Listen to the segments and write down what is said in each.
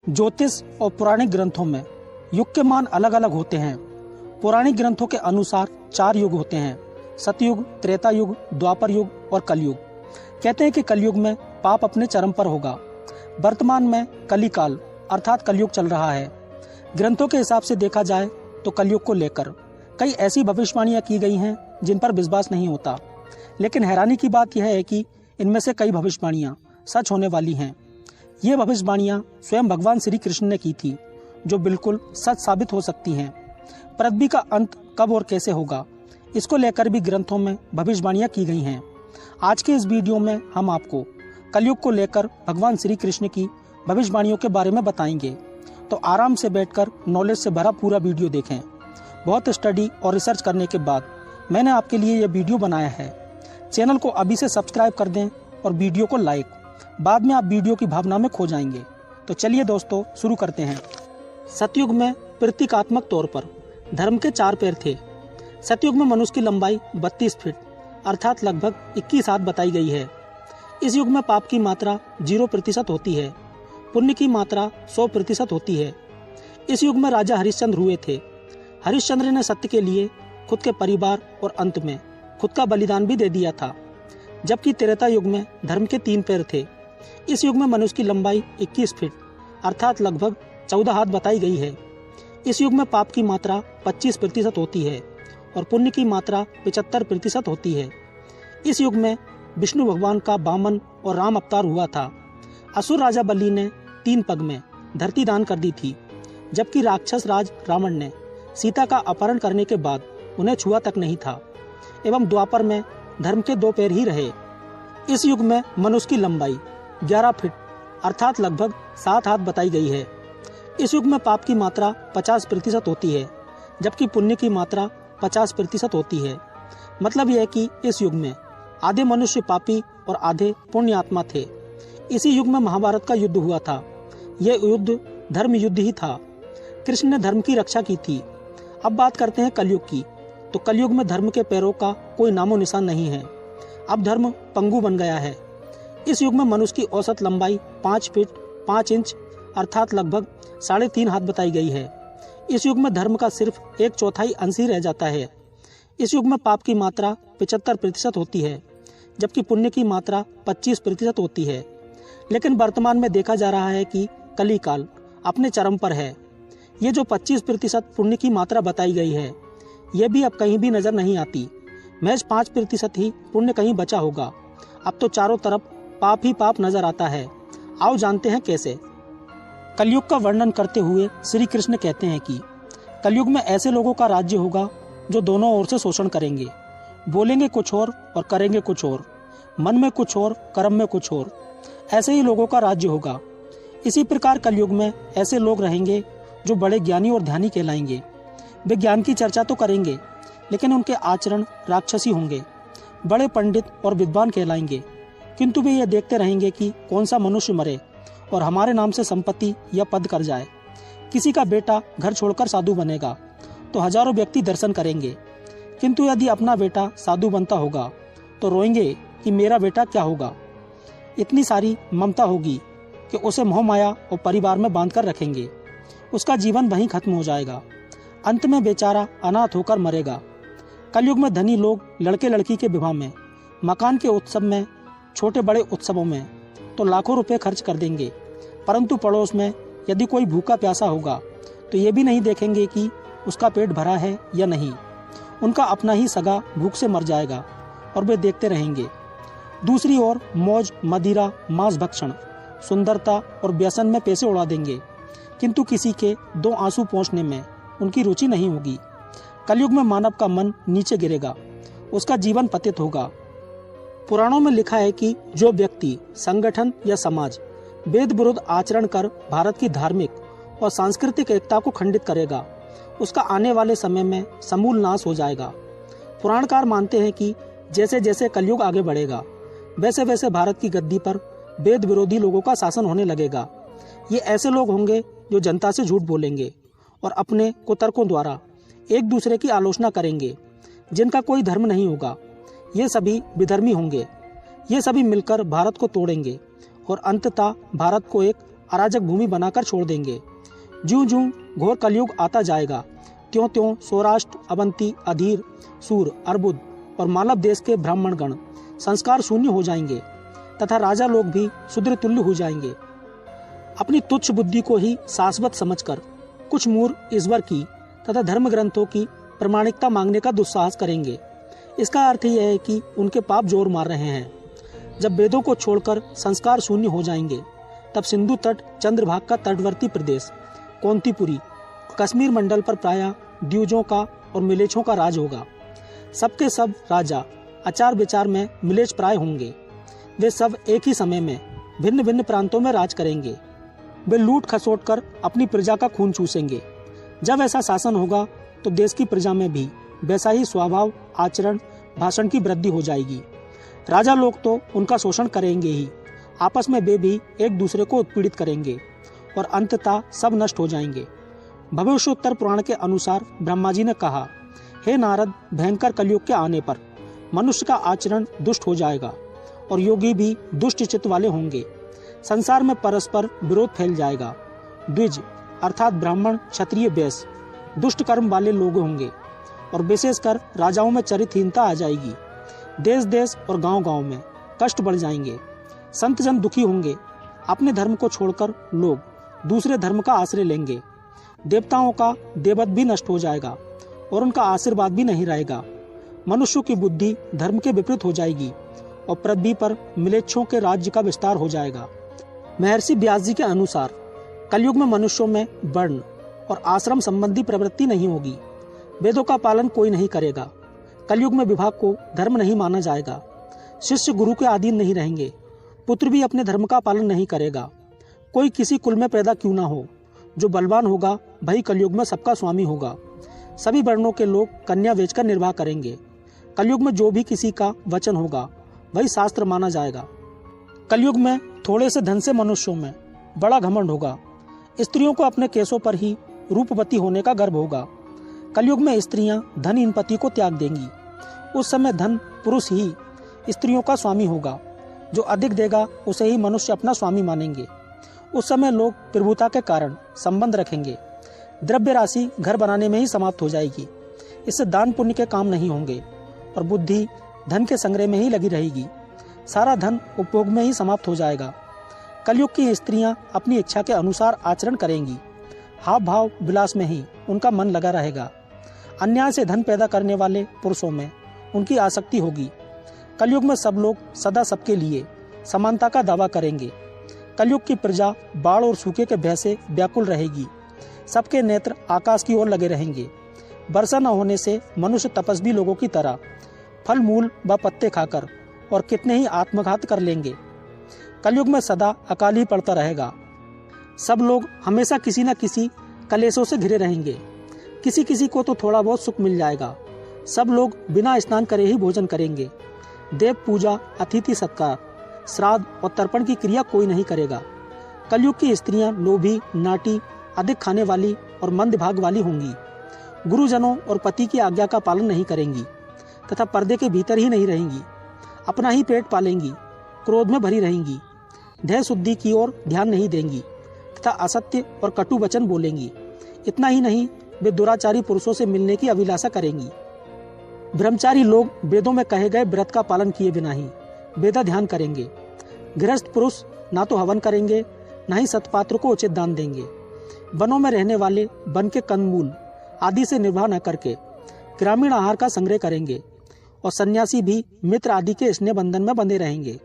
ज्योतिष और पौराणिक ग्रंथों में युग के मान अलग अलग होते हैं। पौराणिक ग्रंथों के अनुसार 4 युग होते हैं: सतयुग, त्रेता युग, द्वापर युग और कलयुग। कहते हैं कि कलयुग में पाप अपने चरम पर होगा। वर्तमान में कलिकाल अर्थात कलयुग चल रहा है। ग्रंथों के हिसाब से देखा जाए तो कलयुग को लेकर कई ऐसी भविष्यवाणियां की गई हैं जिन पर विश्वास नहीं होता, लेकिन हैरानी की बात यह है कि इनमें से कई भविष्यवाणियां सच होने वाली हैं। ये भविष्यवाणियां स्वयं भगवान श्री कृष्ण ने की थी, जो बिल्कुल सच साबित हो सकती हैं। पृथ्वी का अंत कब और कैसे होगा, इसको लेकर भी ग्रंथों में भविष्यवाणियां की गई हैं। आज के इस वीडियो में हम आपको कलयुग को लेकर भगवान श्री कृष्ण की भविष्यवाणियों के बारे में बताएंगे, तो आराम से बैठकर नॉलेज से भरा पूरा वीडियो देखें। बहुत स्टडी और रिसर्च करने के बाद मैंने आपके लिए यह वीडियो बनाया है। चैनल को अभी से सब्सक्राइब कर दें और वीडियो को लाइक। बाद में आप वीडियो की भावना में खो जाएंगे। तो चलिए दोस्तों, शुरू करते हैं। सतयुग में प्रतीकात्मक तौर पर धर्म के 4 पैर थे। सतयुग में मनुष्य की लंबाई 32 फीट अर्थात लगभग 21 हाथ बताई गई है। इस युग में पाप की मात्रा 0% होती है, पुण्य की मात्रा 100% होती है। इस युग में राजा हरिश्चंद्र हुए थे। हरिश्चंद्र ने सत्य के लिए खुद के परिवार और अंत में खुद का बलिदान भी दे दिया था। जबकि त्रेता युग में धर्म के 3 पैर थे। इस युग में मनुष्य की लंबाई 21 फीट अर्थात लगभग 14 हाथ बताई गई है। इस युग में पाप की मात्रा 25% होती है और पुण्य की मात्रा 75% होती है। इस युग में विष्णु भगवान का वामन और राम अवतार हुआ था। असुर राजा बलि ने 3 पग में धरती दान कर दी थी, जबकि राक्षस राज रावण ने सीता का अपहरण करने के बाद उन्हें छुआ तक नहीं था। एवं द्वापर में धर्म के 2 पैर ही रहे। इस युग में मनुष्य की लंबाई 11 फीट अर्थात लगभग 7 हाथ बताई गई है। इस युग में पाप की मात्रा 50% होती है, जबकि पुण्य की मात्रा 50% होती है। मतलब यह कि इस युग में आधे मनुष्य पापी और आधे पुण्य आत्मा थे। इसी युग में महाभारत का युद्ध हुआ था। यह युद्ध धर्म युद्ध ही था। कृष्ण ने धर्म की रक्षा की थी। अब बात करते हैं कलयुग की। तो कलयुग में धर्म के पैरों का कोई नामो निशान नहीं है। अब धर्म पंगु बन गया है। इस युग में मनुष्य की औसत लंबाई 5 फीट 5 इंच अर्थात लगभग 3.5 हाथ बताई गई है। इस युग में धर्म का सिर्फ 1/4 अंश ही रह जाता है। इस युग में पाप की मात्रा 75% होती है, जबकि पुण्य की मात्रा 25% होती है। लेकिन वर्तमान में देखा जा रहा है कि कलिकाल अपने चरम पर है। ये जो 25% पुण्य की मात्रा बताई गई है, यह भी अब कहीं भी नजर नहीं आती। महज 5% ही पुण्य कहीं बचा होगा। अब तो चारों तरफ पाप ही पाप नजर आता है। आओ जानते हैं कैसे। कलयुग का वर्णन करते हुए श्री कृष्ण कहते हैं कि कलयुग में ऐसे लोगों का राज्य होगा जो दोनों ओर से शोषण करेंगे, बोलेंगे कुछ और करेंगे कुछ और, मन में कुछ और कर्म में कुछ और। ऐसे ही लोगों का राज्य होगा। इसी प्रकार कलयुग में ऐसे लोग रहेंगे जो बड़े ज्ञानी और ध्यानी कहलाएंगे। वे ज्ञान की चर्चा तो करेंगे, लेकिन उनके आचरण राक्षसी होंगे। बड़े पंडित और विद्वान कहलाएंगे, किंतु वे यह देखते रहेंगे कि कौन सा मनुष्य मरे और हमारे नाम से संपत्ति या पद कर जाए। किसी का बेटा घर छोड़कर साधु बनेगा तो हजारों व्यक्ति दर्शन करेंगे, किंतु यदि अपना बेटा साधु बनता होगा तो रोएंगे कि मेरा बेटा क्या होगा। इतनी सारी ममता होगी कि उसे मोह माया और परिवार में बांध कर रखेंगे। उसका जीवन वहीं खत्म हो जाएगा। अंत में बेचारा अनाथ होकर मरेगा। कलयुग में धनी लोग लड़के लड़की के विवाह में, मकान के उत्सव में, छोटे बड़े उत्सवों में तो लाखों रुपए खर्च कर देंगे, परंतु पड़ोस में यदि कोई भूखा प्यासा होगा तो ये भी नहीं देखेंगे कि उसका पेट भरा है या नहीं। उनका अपना ही सगा भूख से मर जाएगा और वे देखते रहेंगे। दूसरी ओर मौज, मदिरा, मांस भक्षण, सुंदरता और व्यसन में पैसे उड़ा देंगे, किंतु किसी के 2 आंसू पोंछने में उनकी रुचि नहीं होगी। कलयुग में मानव का मन नीचे गिरेगा, उसका जीवन पतित होगा। पुराणों में लिखा है कि जो व्यक्ति संगठन या समाज वेद विरुद्ध आचरण कर भारत की धार्मिक और सांस्कृतिक एकता को खंडित करेगा, उसका आने वाले समय में समूल नाश हो जाएगा। पुराणकार मानते हैं कि जैसे जैसे कलयुग आगे बढ़ेगा, वैसे वैसे भारत की गद्दी पर वेद विरोधी लोगों का शासन होने लगेगा। ये ऐसे लोग होंगे जो जनता से झूठ बोलेंगे और अपने कुतर्कों द्वारा एक दूसरे की आलोचना करेंगे, जिनका कोई धर्म नहीं होगा। ये सभी विधर्मी होंगे। ये सभी मिलकर भारत को तोड़ेंगे और अंततः भारत को एक अराजक भूमि बनाकर छोड़ देंगे। ज्यों ज्यों घोर कलयुग आता जाएगा, त्यों त्यों सौराष्ट्र, अवंती, अधीर, सूर, अर्बुद और मालव देश के ब्राह्मणगण संस्कार शून्य हो जाएंगे तथा राजा लोग भी शूद्र तुल्य हो जाएंगे। अपनी तुच्छ बुद्धि को ही शाश्वत समझकर कुछ मूर्ख ईश्वर की तथा धर्म ग्रंथों की प्रमाणिकता मांगने का दुस्साहस करेंगे। इसका अर्थ यह है कि उनके पाप जोर मार रहे हैं। जब वेदों को छोड़कर संस्कार शून्य हो जाएंगे, तब सिंधु तट, चंद्रभाग का तटवर्ती प्रदेश, कौंतीपुरी, कश्मीर मंडल पर प्रायः द्विजों का और मिलेच्छों का राज होगा। सबके सब राजा आचार विचार में मिलेच्छ प्राय होंगे। वे सब एक ही समय में भिन्न भिन्न प्रांतों में राज करेंगे। वे लूट खसोट कर अपनी प्रजा का खून चूसेंगे। जब ऐसा शासन होगा तो देश की प्रजा में भी वैसा ही स्वभाव, आचरण, भाषण की वृद्धि हो जाएगी। राजा लोग तो उनका शोषण करेंगे ही, आपस में वे भी एक दूसरे को उत्पीड़ित करेंगे और अंततः सब नष्ट हो जाएंगे। भविष्योत्तर पुराण के अनुसार ब्रह्मा जी ने कहा, हे नारद, भयंकर कलयुग के आने पर मनुष्य का आचरण दुष्ट हो जाएगा और योगी भी दुष्ट चित्त वाले होंगे। संसार में परस्पर विरोध फैल जाएगा। द्विज अर्थात ब्राह्मण, क्षत्रिय, वैश्य दुष्ट कर्म वाले लोग होंगे और विशेषकर राजाओं में चरित्रहीनता आ जाएगी। देश देश और गांव गांव में कष्ट बढ़ जाएंगे। संत जन दुखी होंगे। अपने धर्म को छोड़कर लोग दूसरे धर्म का आश्रय लेंगे। देवताओं का देवत्व भी नष्ट हो जाएगा और उनका आशीर्वाद भी नहीं रहेगा। मनुष्यों की बुद्धि धर्म के विपरीत हो जाएगी और पृथ्वी पर मिलेच्छों के राज्य का विस्तार हो जाएगा। महर्षि व्यास जी के अनुसार कलयुग में मनुष्यों में वर्ण और आश्रम संबंधी प्रवृत्ति नहीं होगी। वेदों का पालन कोई नहीं करेगा। कलयुग में विवाह को धर्म नहीं माना जाएगा। शिष्य गुरु के अधीन नहीं रहेंगे। पुत्र भी अपने धर्म का पालन नहीं करेगा। कोई किसी कुल में पैदा क्यों ना हो, जो बलवान होगा वही कलयुग में सबका स्वामी होगा। सभी वर्णों के लोग कन्या बेचकर निर्वाह करेंगे। कलयुग में जो भी किसी का वचन होगा वही शास्त्र माना जाएगा। कलयुग में थोड़े से धन से मनुष्यों में बड़ा घमंड होगा। स्त्रियों को अपने केसों पर ही रूपवती होने का गर्व होगा। कलयुग में स्त्रियां धनहीन पति को त्याग देंगी। उस समय धन पुरुष ही स्त्रियों का स्वामी होगा। जो अधिक देगा उसे ही मनुष्य अपना स्वामी मानेंगे। उस समय लोग प्रभुता के कारण संबंध रखेंगे। द्रव्य राशि घर बनाने में ही समाप्त हो जाएगी। इससे दान पुण्य के काम नहीं होंगे और बुद्धि धन के संग्रह में ही लगी रहेगी। सारा धन उपभोग में ही समाप्त हो जाएगा। कलयुग की स्त्रियां अपनी इच्छा के अनुसार आचरण करेंगी। हाव भाव विलास में ही उनका मन लगा रहेगा। अन्याय से धन पैदा करने वाले पुरुषों में उनकी आसक्ति होगी। कलयुग में सब लोग सदा सबके लिए समानता का दावा करेंगे। कलयुग की प्रजा बाढ़ और सूखे के भय से व्याकुल रहेगी। सबके नेत्र आकाश की ओर लगे रहेंगे। वर्षा न होने से मनुष्य तपस्वी लोगों की तरह फल मूल व पत्ते खाकर और कितने ही आत्मघात कर लेंगे। कलयुग में सदा अकाल ही पड़ता रहेगा। सब लोग हमेशा किसी न किसी कलेशों से घिरे रहेंगे। किसी किसी को तो थोड़ा बहुत सुख मिल जाएगा। सब लोग बिना स्नान करे ही भोजन करेंगे। देव पूजा, अतिथि सत्कार, श्राद्ध और तर्पण की क्रिया कोई नहीं करेगा। कलयुग की स्त्रियां लोभी, नाटी, अधिक खाने वाली और मंद भाग वाली होंगी। गुरुजनों और पति की आज्ञा का पालन नहीं करेंगी तथा पर्दे के भीतर ही नहीं रहेंगी। अपना ही पेट पालेंगी। क्रोध में भरी रहेंगी। ध्येय शुद्धि की ओर ध्यान नहीं देंगी तथा असत्य और कटु वचन बोलेंगी। इतना ही नहीं, वे दुराचारी पुरुषों से मिलने की अभिलाषा करेंगी। ब्रह्मचारी लोग वेदों में कहे गए व्रत का पालन किए बिना ही वेदा ध्यान करेंगे। गृहस्थ पुरुष ना तो हवन करेंगे, ना ही सतपात्र को उचित दान देंगे। वनों में रहने वाले वन के कंदमूल आदि से निर्वाह न करके ग्रामीण आहार का संग्रह करेंगे और सन्यासी भी मित्र आदि के स्नेह बंधन में बंधे रहेंगे।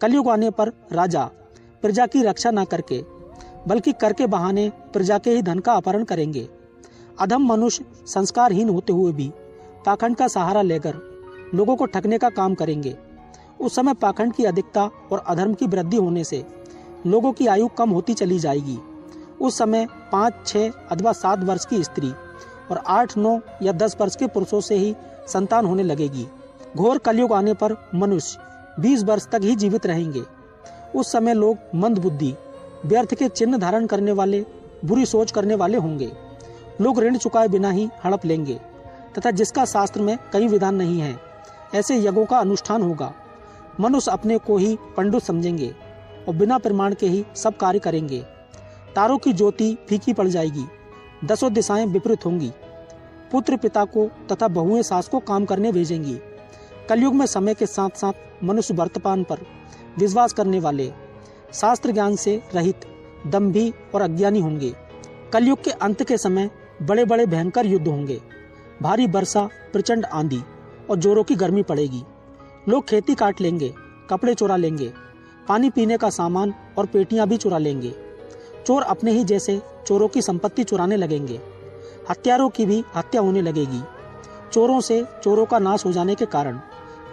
कलयुग आने पर राजा प्रजा की रक्षा न करके बल्कि कर के बहाने प्रजा के ही धन का अपहरण करेंगे। अधम मनुष्य संस्कारहीन होते हुए भी पाखंड का सहारा लेकर लोगों को ठगने का काम करेंगे। उस समय पाखंड की अधिकता और अधर्म की वृद्धि होने से लोगों की आयु कम होती चली जाएगी। उस समय 5, 6 अथवा 7 वर्ष की स्त्री और 8, 9 या 10 वर्ष के पुरुषों से ही संतान होने लगेगी। घोर कलयुग आने पर मनुष्य 20 वर्ष तक ही जीवित रहेंगे। उस समय लोग मंदबुद्धि, व्यर्थ के चिन्ह धारण करने वाले, बुरी सोच करने वाले होंगे। लोग ऋण चुकाए बिना ही हड़प लेंगे तथा जिसका शास्त्र में कई विधान नहीं है, ऐसे यज्ञों का अनुष्ठान होगा। मनुष्य अपने को ही पंडित समझेंगे और बिना प्रमाण के ही सब कार्य करेंगे। तारों की ज्योति फीकी पड़ जाएगी, 10 दिशाएं विपरीत होंगी। पुत्र पिता को तथा बहुएं सास को काम करने भेजेंगी। कलयुग में समय के साथ साथ मनुष्य वर्तमान पर विश्वास करने वाले, शास्त्र ज्ञान से रहित, दंभी और अज्ञानी होंगे। कलयुग के अंत के समय बड़े बड़े भयंकर युद्ध होंगे। भारी वर्षा, प्रचंड आंधी और जोरों की गर्मी पड़ेगी। लोग खेती काट लेंगे, कपड़े चुरा लेंगे, पानी पीने का सामान और पेटियां भी चुरा लेंगे। चोर अपने ही जैसे चोरों की संपत्ति चुराने लगेंगे। हत्यारों की भी हत्या होने लगेगी। चोरों से चोरों का नाश हो जाने के कारण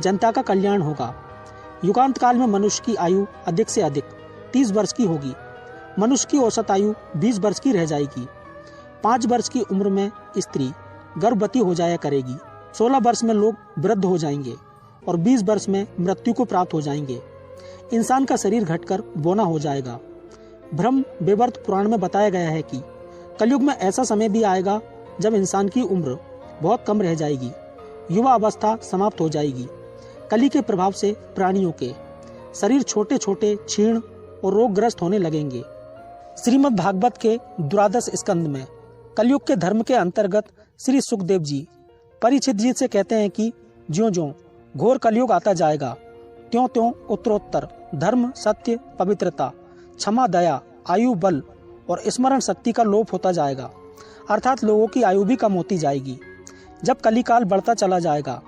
जनता का कल्याण होगा। युगांत काल में मनुष्य की आयु अधिक से अधिक 30 वर्ष की होगी। मनुष्य की औसत आयु 20 वर्ष की रह जाएगी। 5 वर्ष की उम्र में स्त्री गर्भवती हो जाया करेगी। 16 वर्ष में लोग वृद्ध हो जाएंगे और 20 वर्ष में मृत्यु को प्राप्त हो जाएंगे। इंसान का शरीर घटकर बौना हो जाएगा। ब्रह्म वैवर्त पुराण में बताया गया है कि कलयुग में ऐसा समय भी आएगा जब इंसान की उम्र बहुत कम रह जाएगी। युवा अवस्था समाप्त हो जाएगी। कली के प्रभाव से प्राणियों के शरीर छोटे छोटे, क्षीण और रोगग्रस्त होने लगेंगे। श्रीमद् भागवत के द्वादश स्कंद में कलयुग के धर्म के अंतर्गत श्री सुखदेव जी परीक्षित जी से कहते हैं कि ज्यों ज्यों घोर कलयुग आता जाएगा, त्यों त्यों उत्तरोत्तर धर्म, सत्य, पवित्रता, क्षमा, दया, आयु, बल और स्मरण शक्ति का लोप होता जाएगा। अर्थात लोगों की आयु भी कम होती जाएगी। जब कलिकाल बढ़ता चला जाएगा,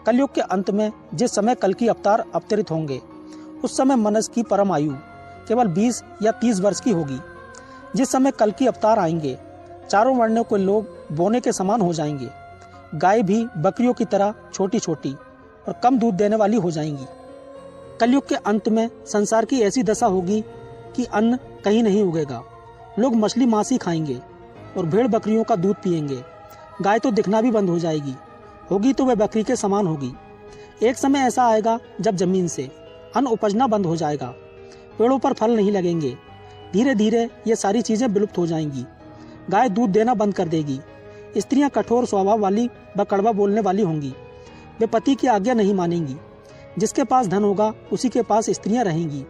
कलयुग के अंत में जिस समय कल की अवतार अवतरित होंगे, उस समय मनुष्य की परम आयु केवल 20 या 30 वर्ष की होगी। जिस समय कल की अवतार आएंगे, चारों वर्णों के लोग बोने के समान हो जाएंगे। गाय भी बकरियों की तरह छोटी छोटी और कम दूध देने वाली हो जाएंगी। कलयुग के अंत में संसार की ऐसी दशा होगी कि अन्न कहीं नहीं उगेगा। लोग मछली मांस ही खाएंगे और भेड़ बकरियों का दूध पिएंगे। गाय तो दिखना भी बंद हो जाएगी, होगी तो वह बकरी के समान होगी। एक समय ऐसा आएगा जब जमीन से अन्न उपजना बंद हो जाएगा, पेड़ों पर फल नहीं लगेंगे। धीरे धीरे ये सारी चीजें विलुप्त हो जाएंगी। गाय दूध देना बंद कर देगी। स्त्रियां कठोर स्वभाव वाली व कड़वा बोलने वाली होंगी। वे पति की आज्ञा नहीं मानेंगी। जिसके पास धन होगा उसी के पास स्त्रियां रहेंगी।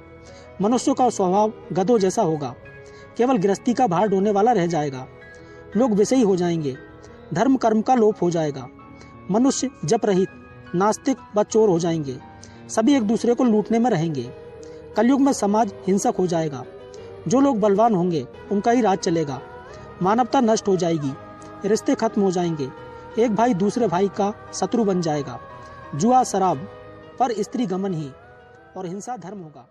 मनुष्यों का स्वभाव गधों जैसा होगा, केवल गृहस्थी का भार ढोने वाला रह जाएगा। लोग विषयी हो जाएंगे। धर्म कर्म का लोप हो जाएगा। मनुष्य जप रहित, नास्तिक व चोर हो जाएंगे। सभी एक दूसरे को लूटने में रहेंगे। कलयुग में समाज हिंसक हो जाएगा। जो लोग बलवान होंगे उनका ही राज चलेगा। मानवता नष्ट हो जाएगी। रिश्ते खत्म हो जाएंगे। एक भाई दूसरे भाई का शत्रु बन जाएगा। जुआ, शराब पर स्त्री गमन ही और हिंसा धर्म होगा।